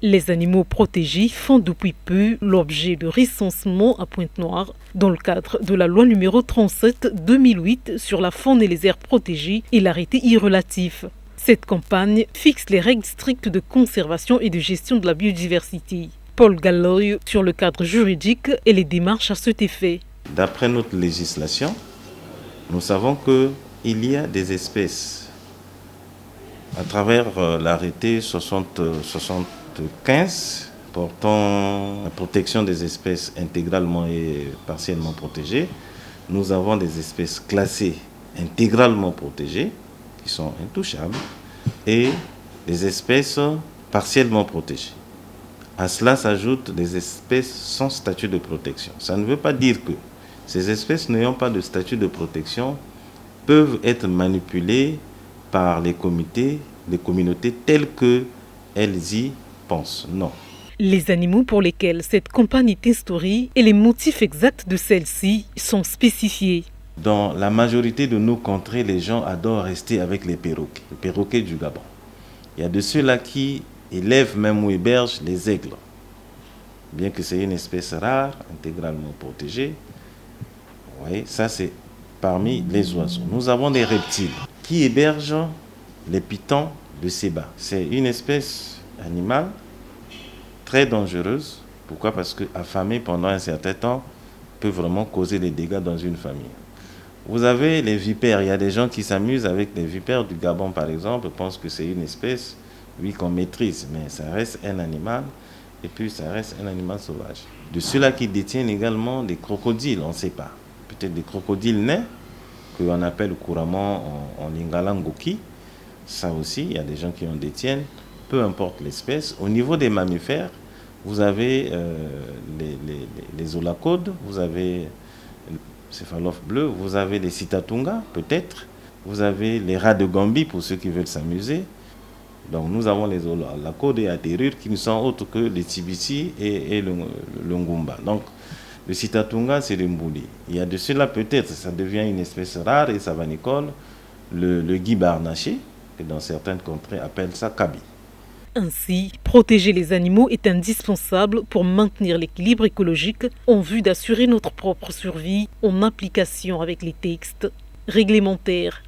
Les animaux protégés font depuis peu l'objet de recensement à Pointe-Noire dans le cadre de la loi numéro 37/2008 sur la faune et les aires protégées et l'arrêté y relatif. Cette campagne fixe les règles strictes de conservation et de gestion de la biodiversité. Paul Galloy sur le cadre juridique et les démarches à cet effet. D'après notre législation, nous savons qu'il y a des espèces à travers l'arrêté 75 portant la protection des espèces intégralement et partiellement protégées. Nous avons des espèces classées intégralement protégées qui sont intouchables et des espèces partiellement protégées. À cela s'ajoutent des espèces sans statut de protection. Ça ne veut pas dire que ces espèces n'ayant pas de statut de protection peuvent être manipulées par les communautés telles qu'elles y pensent. Non. Les animaux pour lesquels cette campagne est instaurée et les motifs exacts de celle-ci sont spécifiés. Dans la majorité de nos contrées, les gens adorent rester avec les perroquets du Gabon. Il y a de ceux-là qui élèvent même ou hébergent les aigles. Bien que c'est une espèce rare, intégralement protégée, vous voyez, ça c'est parmi les oiseaux. Nous avons des reptiles qui hébergent les pitons de Séba. C'est une espèce animale très dangereuse. Pourquoi? Parce qu'affamée pendant un certain temps peut vraiment causer des dégâts dans une famille. Vous avez les vipères. Il y a des gens qui s'amusent avec les vipères du Gabon, par exemple, pensent que c'est une espèce, oui, qu'on maîtrise, mais ça reste un animal, et puis ça reste un animal sauvage. De ceux-là qui détiennent également des crocodiles, on ne sait pas. Peut-être des crocodiles nains, qu'on appelle couramment en lingala ngoki. Ça aussi, il y a des gens qui en détiennent, peu importe l'espèce. Au niveau des mammifères, vous avez les holacodes, vous avez céphalophes bleus, vous avez les citatungas, peut-être, vous avez les rats de Gambie pour ceux qui veulent s'amuser. Donc nous avons les holacodes et atterrures qui ne sont autres que les tibisi et le ngumba. Donc le citatunga, c'est le mbouli. Il y a de ceux-là, peut-être, ça devient une espèce rare et savanicole, le gui barnaché, que dans certaines contrées appellent ça kabi. Ainsi, protéger les animaux est indispensable pour maintenir l'équilibre écologique en vue d'assurer notre propre survie en application avec les textes réglementaires.